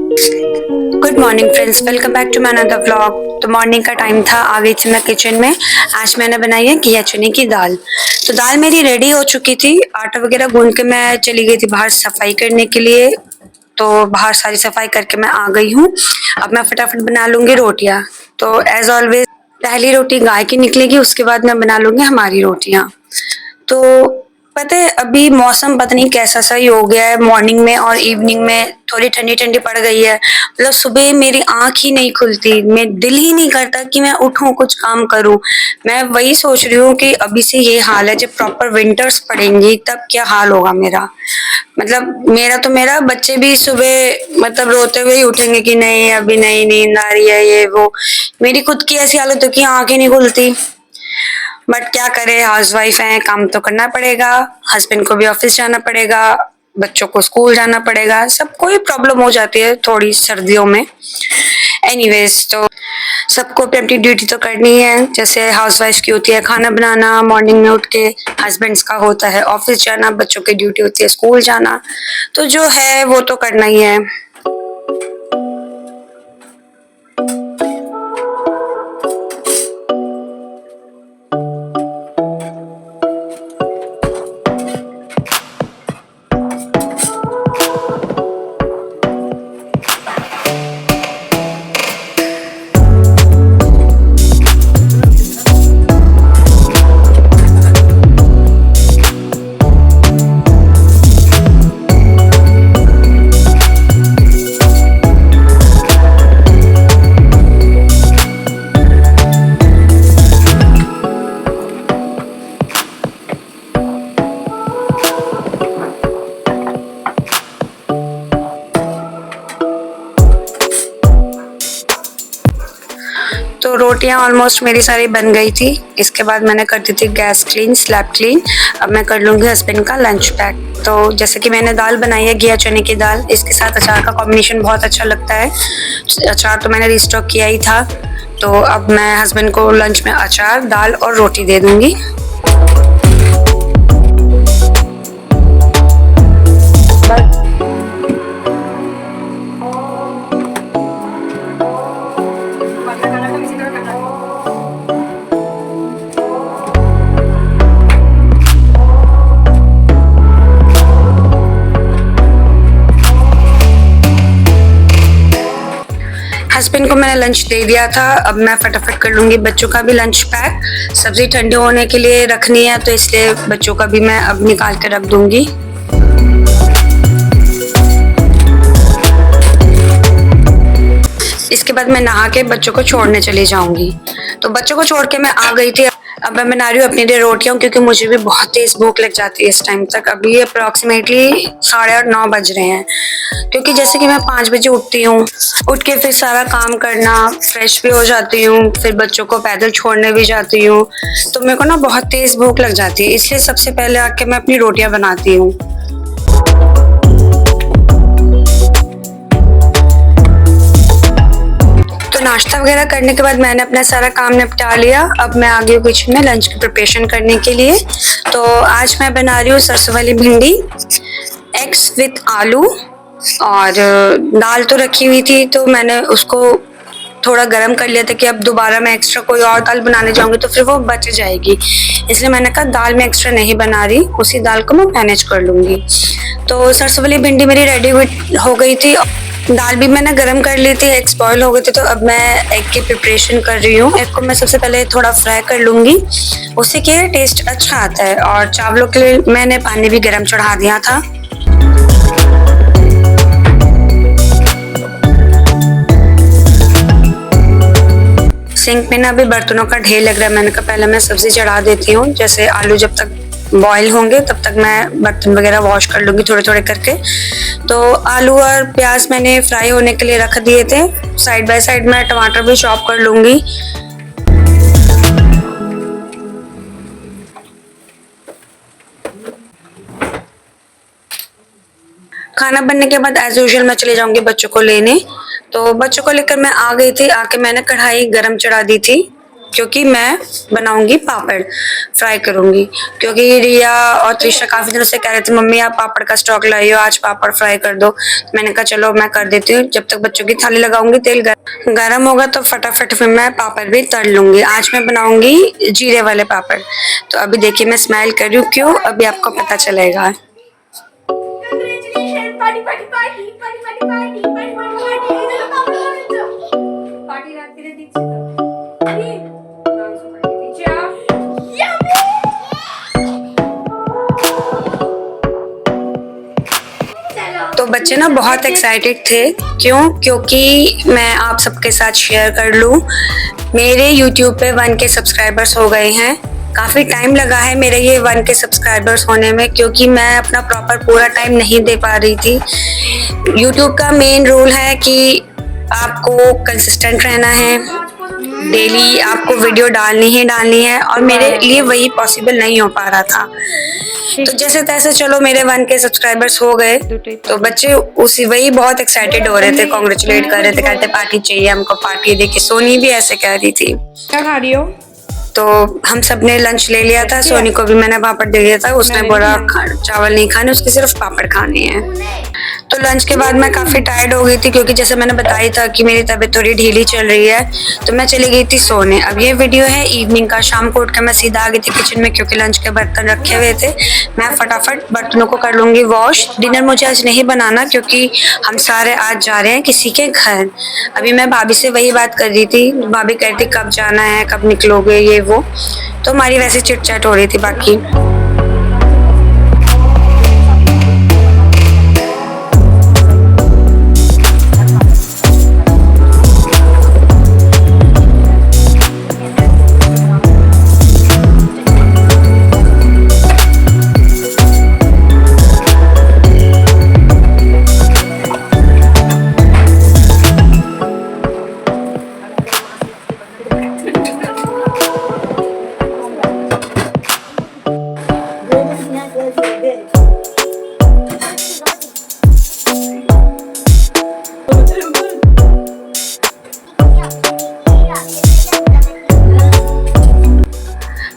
Good morning friends, welcome back to my another vlog. तो morning का time था, आ गई थी मैं किचन में। आज मैंने बनाई है घिया चने की दाल। तो दाल मेरी रेडी हो चुकी थी, आटा वगैरह गूंद के मैं चली गई थी बाहर सफाई करने के लिए। तो बाहर सारी सफाई करके मैं आ गई हूँ। अब मैं फटाफट बना लूंगी रोटियां। तो एज ऑलवेज पहली रोटी गाय की निकलेगी, उसके बाद मैं बना लूंगी हमारी रोटियां। तो पता है अभी मौसम पता नहीं कैसा सा ही हो गया है, मॉर्निंग में और इवनिंग में थोड़ी ठंडी ठंडी पड़ गई है। मतलब सुबह मेरी आंख ही नहीं खुलती, मैं दिल ही नहीं करता कि मैं उठूं कुछ काम करूं। मैं वही सोच रही हूँ कि अभी से ये हाल है, जब प्रॉपर विंटर्स पड़ेंगी तब क्या हाल होगा मेरा। मतलब मेरा बच्चे भी सुबह मतलब रोते हुए ही उठेंगे कि नहीं अभी नहीं, नींद आ रही है ये वो। मेरी खुद की ऐसी हालत है कि आंखें नहीं खुलती। बट क्या करे, हाउसवाइफ है, काम तो करना पड़ेगा। हस्बैंड को भी ऑफिस जाना पड़ेगा, बच्चों को स्कूल जाना पड़ेगा, सबको ही प्रॉब्लम हो जाती है थोड़ी सर्दियों में। एनीवेज, तो सबको अपनी अपनी ड्यूटी तो करनी है। जैसे हाउसवाइफ की होती है खाना बनाना, मॉर्निंग में उठ के। हस्बैंड्स का होता है ऑफिस जाना, बच्चों की ड्यूटी होती है स्कूल जाना। तो जो है वो तो करना ही है। तो रोटियां ऑलमोस्ट मेरी सारी बन गई थी। इसके बाद मैंने कर दी थी गैस क्लीन, स्लैब क्लीन। अब मैं कर लूंगी हस्बैंड का लंच पैक। तो जैसे कि मैंने दाल बनाई है घिया चने की दाल, इसके साथ अचार का कॉम्बिनेशन बहुत अच्छा लगता है। अचार तो मैंने रिस्टॉक किया ही था। तो अब मैं हस्बैंड को लंच में अचार, दाल और रोटी दे दूंगी। हस्बैंड को मैंने लंच दे दिया था, अब मैं फटाफट कर लूंगी बच्चों का भी लंच पैक। सब्जी ठंडे होने के लिए रखनी है, तो इसलिए बच्चों का भी मैं अब निकाल के रख दूंगी। इसके बाद मैं नहा के बच्चों को छोड़ने चली जाऊंगी। तो बच्चों को छोड़ के मैं आ गई थी। अब मैं बना रही हूँ अपने लिए रोटियां, क्योंकि मुझे भी बहुत तेज भूख लग जाती है इस टाइम तक। अभी अप्रोक्सीमेटली 8:30-9 बज रहे हैं। क्योंकि जैसे कि मैं 5 बजे उठती हूँ, उठ के फिर सारा काम करना, फ्रेश भी हो जाती हूँ, फिर बच्चों को पैदल छोड़ने भी जाती हूँ। तो मेरे को ना बहुत तेज भूख लग जाती है, इसलिए सबसे पहले आके मैं अपनी रोटियां बनाती हूँ। तो नाश्ता वगैरह करने के बाद मैंने अपना सारा काम निपटा लिया। अब मैं आ गई हूँ किचन में लंच की प्रिपरेशन करने के लिए। तो आज मैं बना रही हूँ सरसों वाली भिंडी, एग्स विथ आलू। और दाल तो रखी हुई थी, तो मैंने उसको थोड़ा गर्म कर लिया था कि अब दोबारा मैं एक्स्ट्रा कोई और दाल बनाने जाऊंगी तो फिर वो बच जाएगी। इसलिए मैंने कहा दाल में एक्स्ट्रा नहीं बना रही, उसी दाल को मैं मैनेज कर लूंगी। तो सरसों वाली भिंडी मेरी रेडी हो गई थी। दाल भी मैंने गरम कर ली थी, एग्स बॉयल हो गए थे। तो अब मैं एग की प्रिपरेशन कर रही हूँ। एग को मैं सबसे पहले थोड़ा फ्राई कर लूंगी, उससे क्या टेस्ट अच्छा आता है। और चावलों के लिए मैंने पानी भी गरम चढ़ा दिया था। सिंक में ना अभी बर्तनों का ढेर लग रहा है, मैंने कहा पहले मैं सब्जी चढ़ा देती हूँ। जैसे आलू जब तक बॉईल होंगे तब तक मैं बर्तन वगैरह वॉश कर लूंगी थोड़े थोड़े करके। तो आलू और प्याज मैंने फ्राई होने के लिए रख दिए थे। साइड बाय साइड मैं टमाटर भी चॉप कर लूंगी। खाना बनने के बाद एज यूजुअल मैं चले जाऊंगी बच्चों को लेने। तो बच्चों को लेकर मैं आ गई थी। आके मैंने कढ़ाई गरम चढ़ा दी थी। क्योंकि मैं बनाऊंगी पापड़, फ्राई करूंगी। क्योंकि रिया और त्रिशा काफी दिनों से कह रहे थे मम्मी आप पापड़ का स्टॉक लाई हो, आज पापड़ फ्राई कर दो। मैंने कहा चलो मैं कर देती हूँ, जब तक बच्चों की थाली लगाऊंगी तेल गरम होगा तो फटाफट फिर मैं पापड़ भी तल लूंगी। आज मैं बनाऊंगी जीरे वाले पापड़। तो अभी देखिए मैं स्माइल कर रही हूँ, क्यों अभी आपको पता चलेगा। तो बच्चे ना बहुत एक्साइटेड थे, क्यों? क्योंकि मैं आप सबके साथ शेयर कर लूं, मेरे YouTube पे 1K सब्सक्राइबर्स हो गए हैं। काफ़ी टाइम लगा है मेरे ये 1K सब्सक्राइबर्स होने में, क्योंकि मैं अपना प्रॉपर पूरा टाइम नहीं दे पा रही थी। YouTube का मेन रूल है कि आपको कंसिस्टेंट रहना है, डेली आपको वीडियो डालनी है और मेरे लिए वही पॉसिबल नहीं हो पा रहा था। तो जैसे तैसे चलो मेरे 1K सब्सक्राइबर्स हो गए। तो बच्चे उसी वही बहुत एक्साइटेड हो रहे थे, कॉन्ग्रेचुलेट कर रहे थे, कहते पार्टी चाहिए हमको, पार्टी। देखिए सोनी भी ऐसे कह रही थी। क्या खा रही हो? तो हम सब ने लंच ले लिया था, सोनी को भी मैंने पापड़ दे दिया था। उसने बोला चावल नहीं खाने, उसके सिर्फ पापड़ खाने हैं। तो लंच के बाद मैं काफ़ी टायर्ड हो गई थी, क्योंकि जैसे मैंने बताया था कि मेरी तबीयत थोड़ी ढीली चल रही है, तो मैं चली गई थी सोने। अब ये वीडियो है इवनिंग का, शाम को उठ के मैं सीधा आ गई थी किचन में, क्योंकि लंच के बर्तन रखे हुए थे। मैं फटाफट बर्तनों को कर लूँगी वॉश। डिनर मुझे आज नहीं बनाना, क्योंकि हम सारे आज जा रहे हैं किसी के घर। अभी मैं भाभी से वही बात कर रही थी, भाभी कह रही थी कब जाना है, कब निकलोगे, ये वो। तो हमारी वैसे चिट चैट हो रही थी बाकी।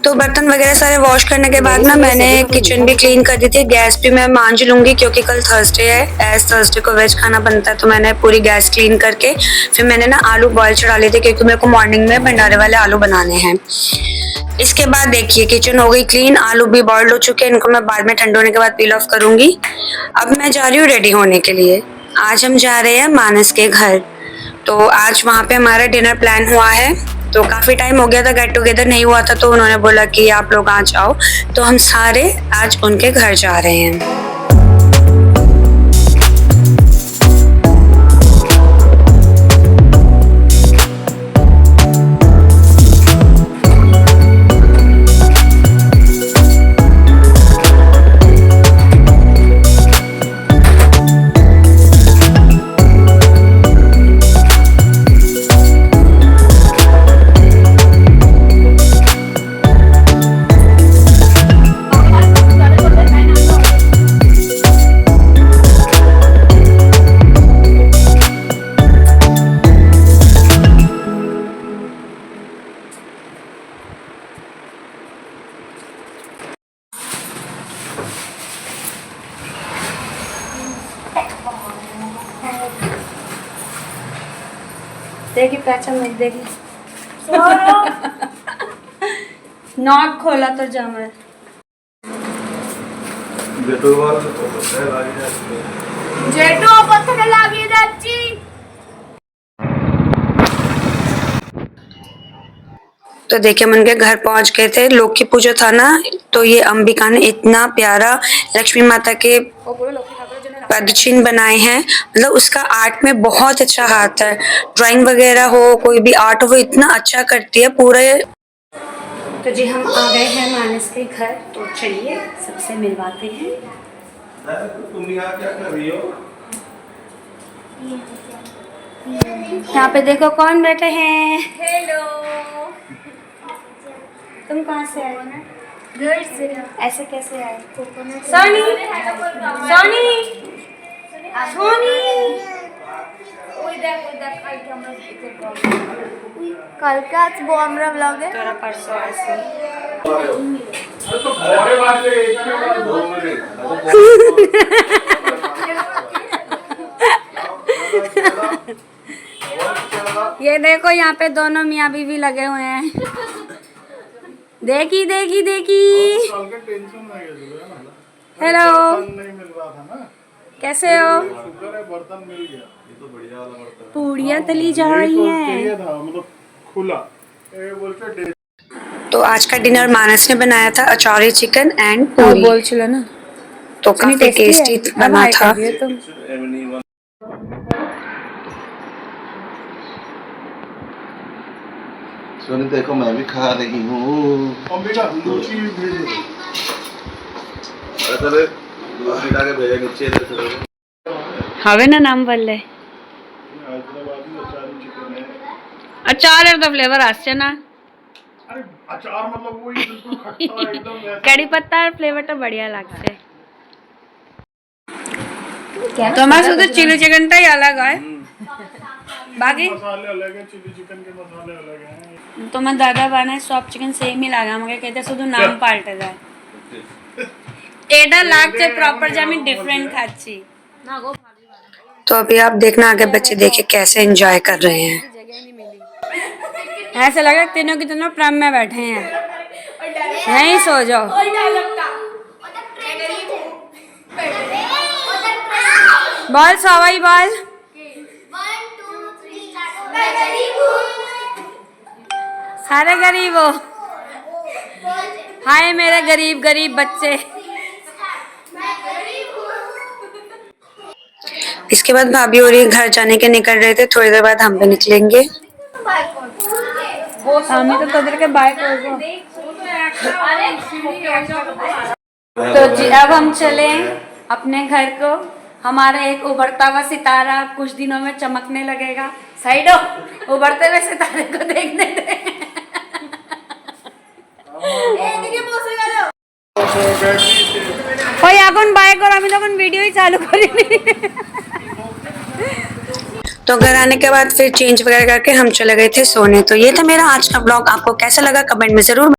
तो बर्तन वगैरह सारे वॉश करने के बाद ना मैंने किचन भी क्लीन कर दी थी। गैस भी मैं मांज लूंगी, क्योंकि कल थर्सडे है, एज थर्सडे को वेज खाना बनता है। तो मैंने पूरी गैस क्लीन करके फिर मैंने ना आलू बॉयल चढ़ा लिए थे, क्योंकि मेरे को मॉर्निंग में भंडारे वाले आलू बनाने हैं। इसके बाद देखिए किचन हो गई क्लीन, आलू भी बॉइल्ड हो चुके हैं, इनको मैं बाद में ठंडे होने के बाद पील ऑफ करूंगी। अब मैं जा रही हूँ रेडी होने के लिए। आज हम जा रहे हैं मानस के घर। तो आज वहाँ पे हमारा डिनर प्लान हुआ है। तो काफ़ी टाइम हो गया था, गेट टुगेदर नहीं हुआ था, तो उन्होंने बोला कि आप लोग आ जाओ। तो हम सारे आज उनके घर जा रहे हैं। देखिए पहचान नहीं, देखिए नॉट खोला तो जामा जेटो पत्थर লাগিয়ে যাচ্ছি। तो देखिए हम उनके घर पहुंच गए थे। लक्ष्मी पूजा था ना, तो ये अंबिका ने इतना प्यारा लक्ष्मी माता के पद चिन्ह बनाए हैं। मतलब उसका आर्ट में बहुत अच्छा हाथ है, ड्राइंग वगैरह हो, कोई भी आर्ट हो, वो इतना अच्छा करती है पूरे। तो जी हम आ गए हैं मानस के घर, तो चलिए सबसे मिलवाते हैं। तुम यहाँ क्या कर रही हो? यहाँ पे देखो कौन बैठे हैं। हेलो। तुम कहाँ से आए? घर से। ऐसे कैसे आए? सोनी सोनी सोनी। ওই দেখ কালকে আসবো আমরা ব্লগে। তোरा परसों ऐसे ये देखो यहाँ पे दोनों मियाँ बीवी लगे हुए हैं। देखी देखी देखी। हेलो, नहीं मिल रहा था ना, कैसे हो? शुक्र है बर्तन मिल गया। पूड़ियाँ तली जा रही हैं। चाहिए था मतलब खुला, ये बोलते डे- तो आज का डिनर मानस ने बनाया था अचारी चिकन एंड पूरी। बोल चलो ना। तो काफी टेस्टी बना था। सोनी देखो मैं भी खा रही हूँ। अंबिका लूची भेज दो। अरे दूसरी डाके भेजा नीचे इधर से। હવે ના નામ બોલે हैदराबादी अचारी चिकन है। अचार तो फ्लेवर আসছে না। अरे अचार मतलब वही बिल्कुल खट्टा एकदम वैसा। कड़ी पत्ता फ्लेवर तो बढ़िया লাগছে। তোমার শুধু চিলি চিকেনটাই अलग है, बाकी मसाले अलग है, चिली चिकन के मसाले अलग हैं। তোমার দাদা বানায় সব চিকেন সেম ই লাগে, আমাকে কইতে শুধু নাম পাল্টে যায়। এটা লাগছে প্রপার যে আমি ডিফারেন্ট খাচ্ছি। तो अभी आप देखना आगे बच्चे देखे कैसे एंजॉय कर रहे हैं। ऐसे लगा तीनों की तीनों प्रेम में बैठे हैं। यहीं सो जाओ। बोल सवाई बोल। सारे गरीब हो। हाय मेरे गरीब गरीब बच्चे। इसके बाद भाभी और ये घर जाने के निकल रहे थे, थोड़ी देर बाद हम भी निकलेंगे। আমি তো তোদেরকে बाय করবো। तो जी अब हम चले अपने घर को। हमारा एक उभरता हुआ सितारा कुछ दिनों में चमकने लगेगा। साइडो उभरते हुए सितारे को देखने दे। ওই এখন বাই কর, আমি তখন ভিডিওই চালু করিনি। तो घर आने के बाद फिर चेंज वगैरह करके हम चले गए थे सोने। तो ये था मेरा आज का ब्लॉग। आपको कैसा लगा कमेंट में जरूर